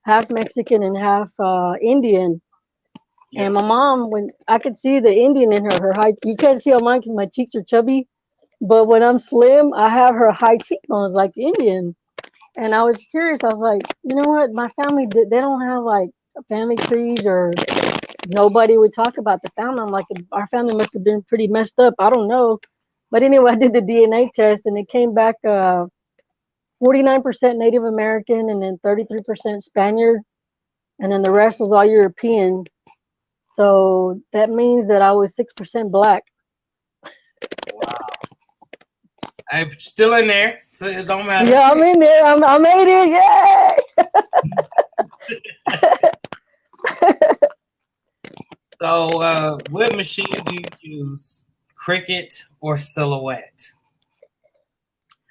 half Mexican and half Indian, Yeah. and my mom, when I could see the Indian in her height, you can't see on mine because my cheeks are chubby. But when I'm slim, I have her high cheekbones like the Indian. And I was curious. I was like, you know what? My family they don't have like family trees, or nobody would talk about the family. I'm like, our family must have been pretty messed up. I don't know. But anyway, I did the DNA test, and it came back 49% Native American, and then 33% Spaniard, and then the rest was all European. So that means that I was 6% black. Wow. I'm still in there, so it don't matter. Yeah, I'm in there. I made it. Yay! So, what machine do you use? Cricut or Silhouette?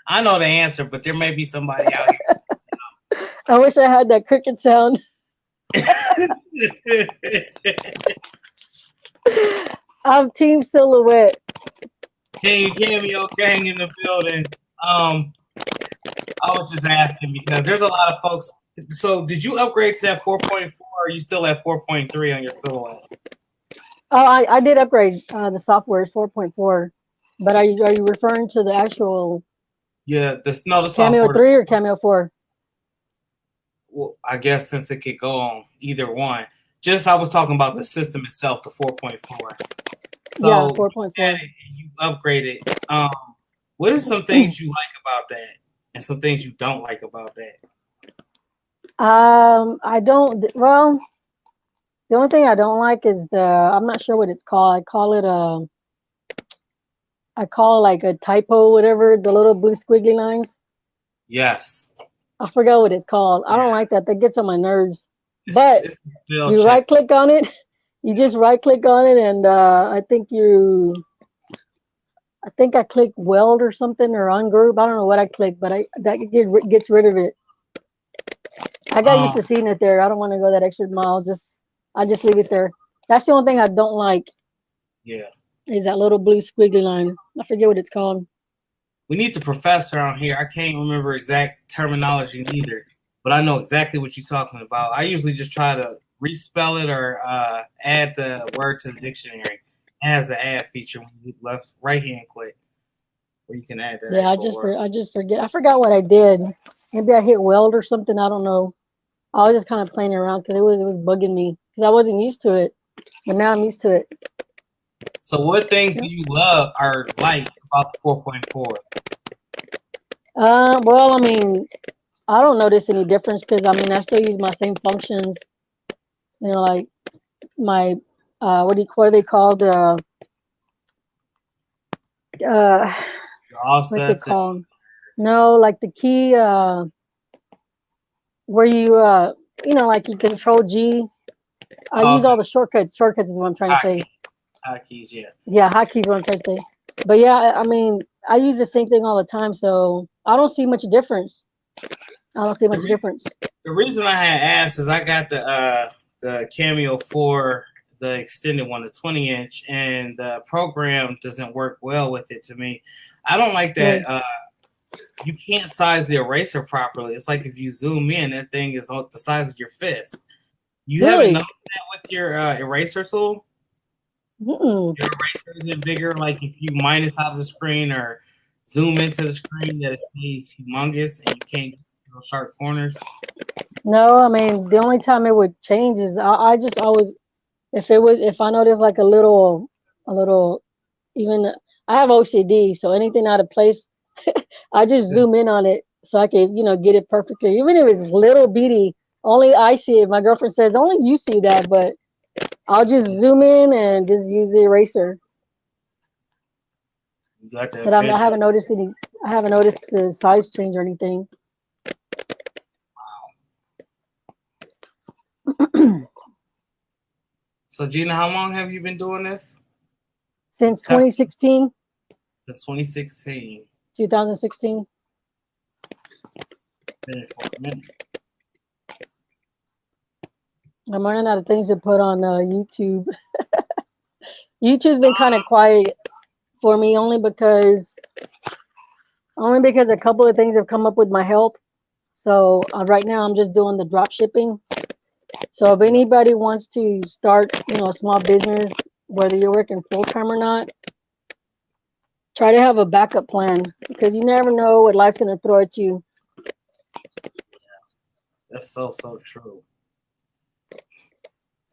I know the answer, but there may be somebody out I wish I had that cricket sound. here. I'm Team Silhouette. Team Cameo Gang in the building. I was just asking because there's a lot of folks. So, did you upgrade to that 4.4, or are you still at 4.3 on your Silhouette? Oh, I did upgrade. The software is 4.4. But are you referring to the actual Yeah, the Cameo software. 3 or Cameo 4? Well, I guess since it could go on either one. Just I was talking about the system itself, the 4.4. So Yeah, 4.4. you upgraded. What are some things you like about that, and some things you don't like about that? I don't. Well, the only thing I don't like is I'm not sure what it's called. I call like a typo, whatever, the little blue squiggly lines. Yes. I forgot what it's called. I don't like that. That gets on my nerves. But It's spell you check. right click on it. You just right click on it, and I think you I think I clicked weld or something or ungroup. I don't know what I clicked, but gets rid of it. I got used to seeing it there. I don't want to go that extra mile. I just leave it there. That's the only thing I don't like. Yeah. Is that little blue squiggly line. I forget what it's called. We need the professor on here. I can't remember exact terminology neither, but I know exactly what you're talking about. I usually just try to respell it or add the word to the dictionary. It has the add feature when you right hand click where you can add that Yeah, actual word. I just forget. I forgot what I did. Maybe I hit weld or something. I don't know. I was just kind of playing around because it was bugging me because I wasn't used to it, but now I'm used to it. So, what things do you love or like about the 4.4? Well, I mean, I don't notice any difference because I mean I still use my same functions. You know, like my what are they called? The What's it offsets. called? No, like the key where you know, like you control G. I use all the shortcuts. Shortcuts is what I'm trying to say. Hotkeys, yeah. Yeah, hotkeys what I'm trying to say. But yeah, I mean, I use the same thing all the time, so I don't see much difference. I don't see much difference. The reason I had asked is I got the Cameo for the extended one, the 20-inch, and the program doesn't work well with it to me. I don't like that. You can't size the eraser properly. It's like if you zoom in, that thing is the size of your fist. You haven't noticed that with your eraser tool? Your eraser isn't bigger. Like if you minus out of the screen or zoom into the screen, that it stays humongous and you can't get those sharp corners. No, I mean the only time it would change is I just always if I notice like a little even I have OCD, so anything out of place, I just zoom in on it so I can get it perfectly. Even if it's little bitty, only I see it. My girlfriend says only you see that, but I'll just zoom in and just use the eraser. You got that But I vision. haven't noticed any. I haven't noticed the size change or anything. Wow. So Gina, how long have you been doing this? Since 2016. Since 2016. 2016. I'm running out of things to put on YouTube. YouTube's been kind of quiet for me only because a couple of things have come up with my health. So right now I'm just doing the drop shipping. So if anybody wants to start, a small business, whether you're working full time or not, try to have a backup plan because you never know what life's going to throw at you. That's so true.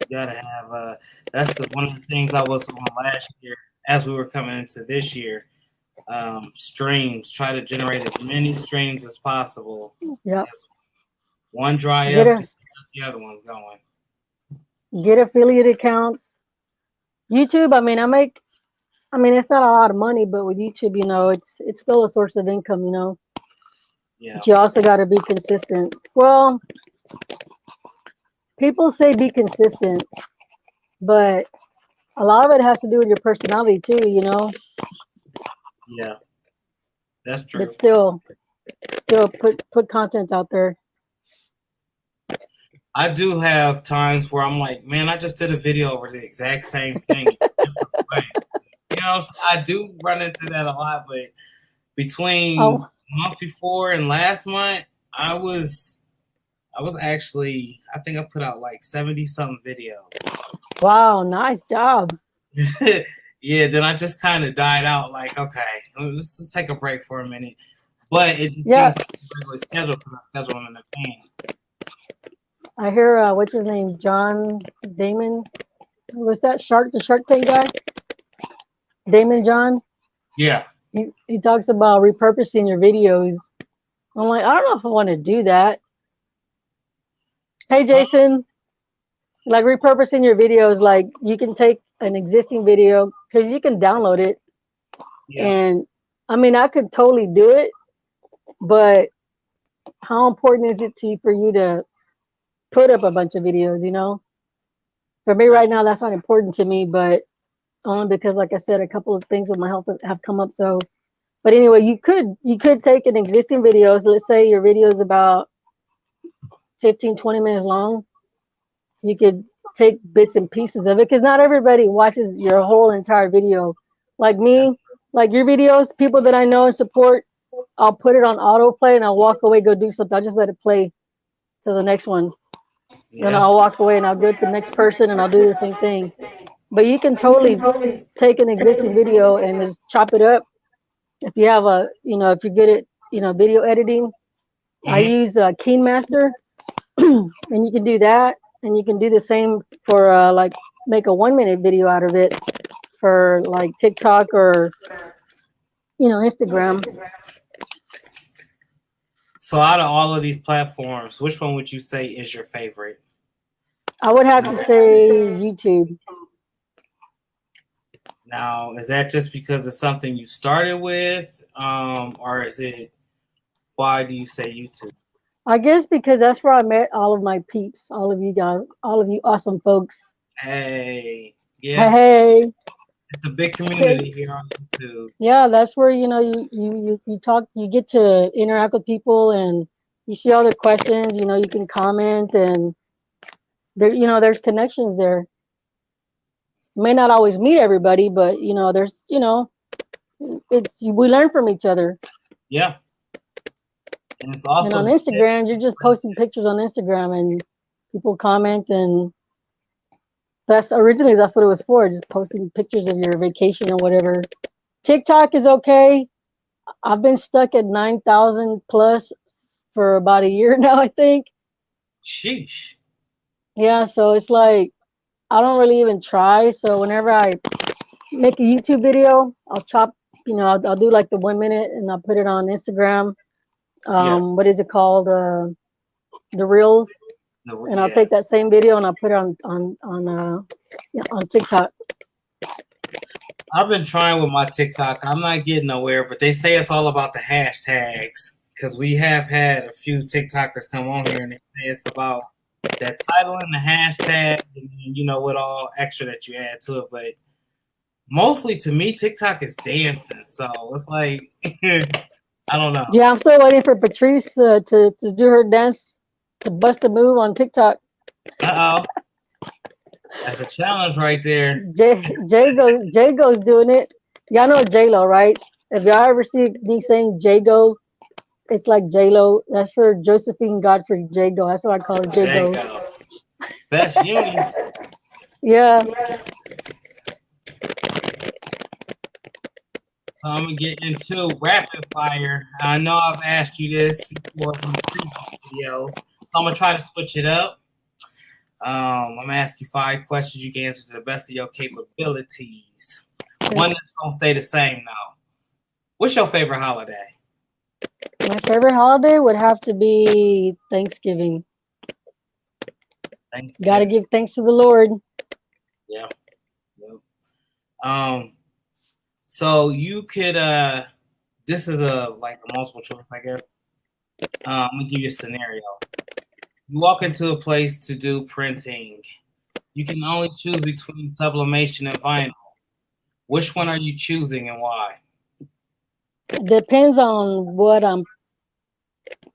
You gotta have that's one of the things I was on last year as we were coming into this year. Streams, try to generate as many streams as possible. Yeah. One dry up, you still got the other ones going. Get affiliate accounts. YouTube, I mean, it's not a lot of money, but with YouTube, it's still a source of income, Yeah. But you also got to be consistent. Well, people say be consistent, but a lot of it has to do with your personality too, Yeah, that's true. But still put content out there. I do have times where I'm like, man, I just did a video over the exact same thing. I do run into that a lot, but between month before and last month, I was actually, I think I put out like 70 something videos. Wow, nice job. Yeah, then I just kind of died out. Like, okay, let's just take a break for a minute. But it just seems like a regular schedule because I schedule them in advance. I hear what's his name, John Damon. Was that the Shark Tank guy? Damon John. Yeah. He talks about repurposing your videos. I'm like, I don't know if I want to do that. Hey, Jason, like repurposing your videos, like you can take an existing video because you can download it. Yeah. And I mean, I could totally do it, but how important is it for you to put up a bunch of videos, For me right now, that's not important to me, but only because, like I said, a couple of things with my health have come up. So, but anyway, you could take an existing video. So let's say your video is about 15, 20 minutes long. You could take bits and pieces of it because not everybody watches your whole entire video. Like me, like your videos, people that I know and support, I'll put it on autoplay and I'll walk away, go do something. I'll just let it play to the next one. Yeah. And I'll walk away and I'll go to the next person and I'll do the same thing. But you can totally take an existing video and just chop it up. If you have if you're good at, video editing, I use Keen Master, and you can do that. And you can do the same for like make a 1-minute video out of it for like TikTok or, Instagram. So out of all of these platforms, which one would you say is your favorite? I would have to say YouTube. Now, is that just because it's something you started with, or is it, why do you say YouTube? I guess because that's where I met all of my peeps, all of you guys, all of you awesome folks. Hey, yeah. Hey. It's a big community here on YouTube. Yeah, that's where you talk, you get to interact with people, and you see all the questions. You can comment, and there's connections there. May not always meet everybody, but there's we learn from each other. Yeah. And it's also on Instagram, you're just posting pictures on Instagram, and people comment, and that's what it was for, just posting pictures of your vacation or whatever. TikTok is okay. I've been stuck at 9,000 plus for about a year now, I think. Sheesh. Yeah, so it's like I don't really even try. So whenever I make a YouTube video, I'll chop, I'll do like the 1 minute and I'll put it on Instagram. What is it called? The Reels. And I'll take that same video and I'll put it on TikTok. I've been trying with my TikTok. I'm not getting nowhere, but they say it's all about the hashtags, because we have had a few TikTokers come on here and they say it's about that title and the hashtag, and what all extra that you add to it. But mostly to me, TikTok is dancing. So it's like, I don't know. Yeah, I'm still waiting for Patrice to do her dance, to bust a move on TikTok. Uh-oh. That's a challenge right there. Jago's doing it. Y'all know J-Lo, right? If y'all ever see me saying Jago, it's like J-Lo. That's for Josephine Godfrey. Jago. That's what I call her, Jago. Best union. Yeah. So I'm going to get into rapid fire. I know I've asked you this before in the previous videos, so I'm going to try to switch it up. I'm going to ask you 5 questions. You can answer to the best of your capabilities. One that's going to stay the same now. What's your favorite holiday? My favorite holiday would have to be Thanksgiving. Got to give thanks to the Lord. Yeah. So you could, this is a multiple choice, I guess. I'm going to give you a scenario. You walk into a place to do printing. You can only choose between sublimation and vinyl. Which one are you choosing and why? It depends on what I'm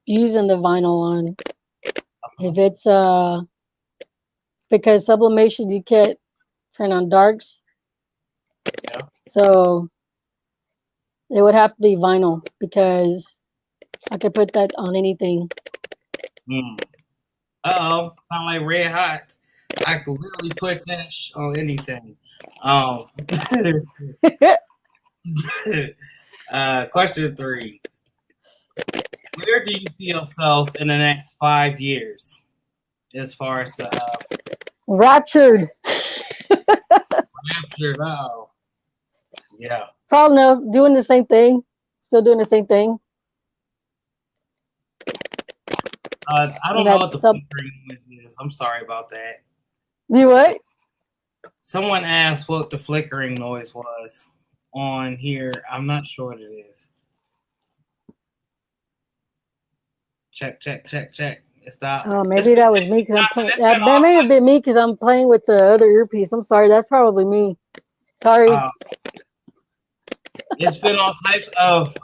using the vinyl on. If it's because sublimation you can't print on darks. Yeah. So it would have to be vinyl because I could put that on anything. Uh-oh, sound like red hot. I could literally put that on anything. Question 3. Where do you see yourself in the next 5 years? As far as the Raptured. Raptured. Oh, yeah. Probably no, doing the same thing. Still doing the same thing. I don't know what the flickering noise is. I'm sorry about that. You what? Someone asked what the flickering noise was on here. I'm not sure what it is. Check. Stop. Oh, maybe that was me because I'm playing. That may have been me because I'm playing with the other earpiece. I'm sorry. That's probably me. Sorry. It's been all types of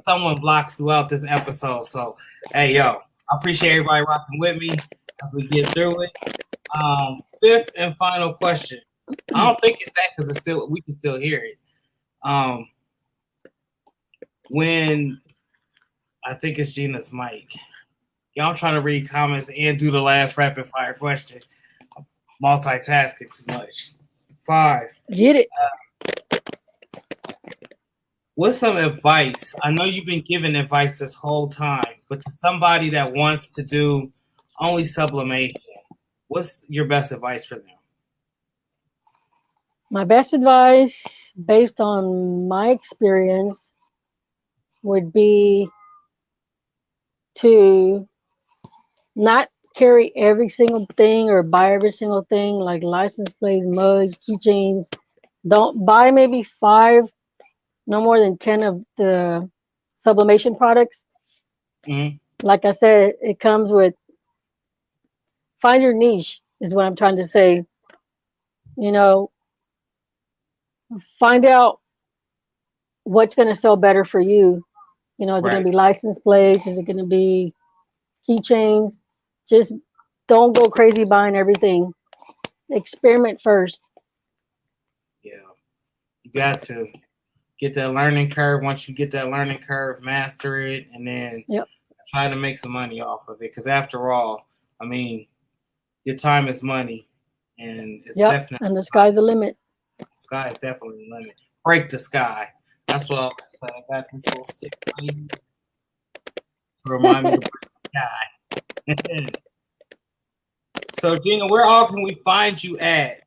someone blocks throughout this episode. So, hey, yo, I appreciate everybody rocking with me as we get through it. Fifth and final question. I don't think it's that because we can still hear it. When I think it's Gina's mic. Y'all trying to read comments and do the last rapid fire question. I'm multitasking too much. 5. Get it. What's some advice? I know you've been giving advice this whole time, but to somebody that wants to do only sublimation, what's your best advice for them? My best advice, based on my experience, would be to not carry every single thing or buy every single thing like license plates, mugs, keychains. Don't buy maybe 5, no more than 10 of the sublimation products. Mm-hmm. Like I said, it comes with find your niche is what I'm trying to say. You know, find out what's going to sell better for you. You know, is it going to be license plates? Is it going to be keychains? Just don't go crazy buying everything. Experiment first. Yeah, you got to get that learning curve. Once you get that learning curve, master it, and then try to make some money off of it. Because after all, I mean, your time is money, and it's definitely and the sky's the limit. The sky is definitely the limit. Break the sky. That's what I'll say. I got this little stick to remind me to break the sky. So, Gina, where all can we find you at?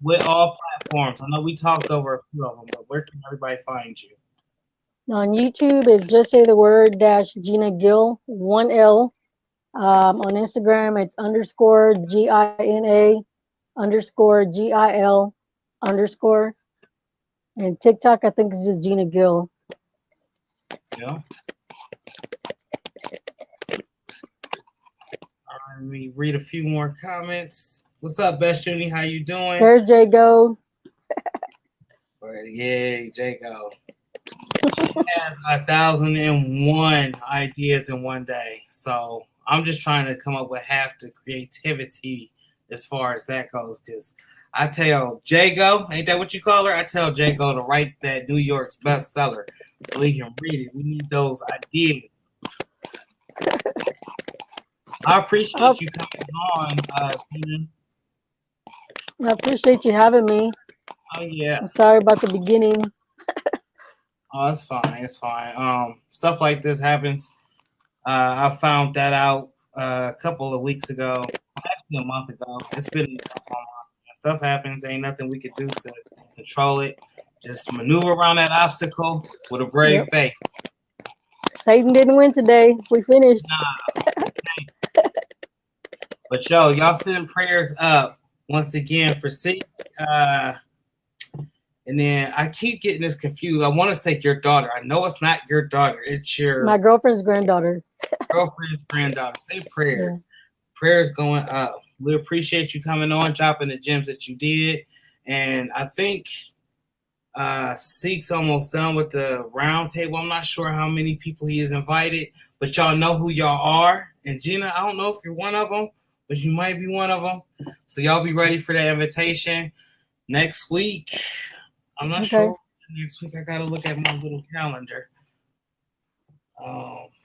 With all platforms. I know we talked over a few of them, but where can everybody find you? On YouTube, it's just say the word Gina Gill, 1 L. On Instagram, it's _GINA_GIL_. And TikTok, I think it's just Gina Gill. Yeah. Let me read a few more comments. What's up, Best Uni? How you doing? There's Jago. Yay, Jago. She has 1,001 ideas in one day. So I'm just trying to come up with half the creativity as far as that goes. Because I tell Jago, ain't that what you call her? I tell Jago to write that New York's bestseller so we can read it. We need those ideas. I appreciate you coming on, Tina. I appreciate you having me. Oh, yeah. I'm sorry about the beginning. Oh, it's fine. It's fine. Stuff like this happens. I found that out a couple of weeks ago, actually a month ago. It's been stuff happens. Ain't nothing we could do to control it. Just maneuver around that obstacle with a brave face. Satan didn't win today. We finished. Nah. But yo, y'all send prayers up once again for C. And then I keep getting this confused. I want to say your daughter. I know it's not your daughter. It's my girlfriend's granddaughter. Girlfriend's granddaughter. Say prayers. Yeah. Prayers going up. We appreciate you coming on, dropping the gems that you did. And I think Seek's almost done with the round table. I'm not sure how many people he has invited, but y'all know who y'all are. And Gina, I don't know if you're one of them, but you might be one of them. So y'all be ready for that invitation next week. I'm not sure. Next week I gotta look at my little calendar.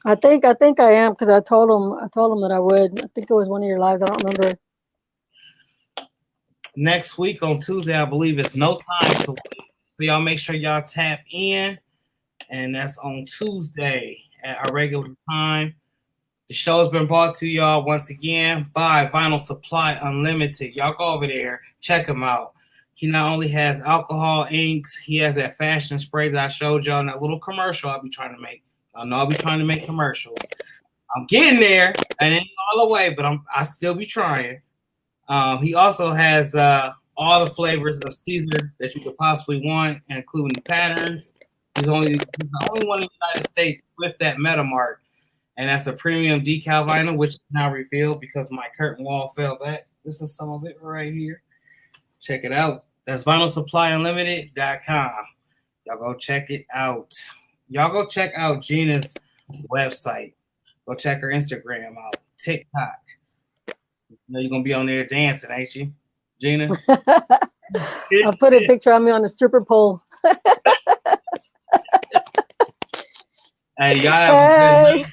I think I am because I told him that I would. I think it was one of your lives. I don't remember. Next week on Tuesday, I believe it's No Time to Wait. So y'all make sure y'all tap in, and that's on Tuesday at our regular time. The show has been brought to y'all once again by Vinyl Supply Unlimited. Y'all go over there, check him out. He not only has alcohol inks, he has that fashion spray that I showed y'all in that little commercial I'll be trying to make. I know I'll be trying to make commercials. I'm getting there. I ain't all the way, but I still be trying. He also has all the flavors of Caesar that you could possibly want, including the patterns. He's the only one in the United States with that Metamark. And that's a premium decal vinyl, which is now revealed because my curtain wall fell back. This is some of it right here. Check it out. That's vinylsupplyunlimited.com. Y'all go check it out. Y'all go check out Gina's website. Go check her Instagram out, TikTok. You know you're gonna be on there dancing, ain't you, Gina? I put a picture of me on the stripper pole. Hey, y'all have a good night.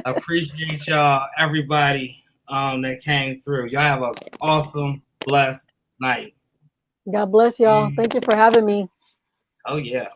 Appreciate y'all, everybody that came through. Y'all have an awesome, blessed night. God bless y'all. Thank you for having me. Oh, yeah.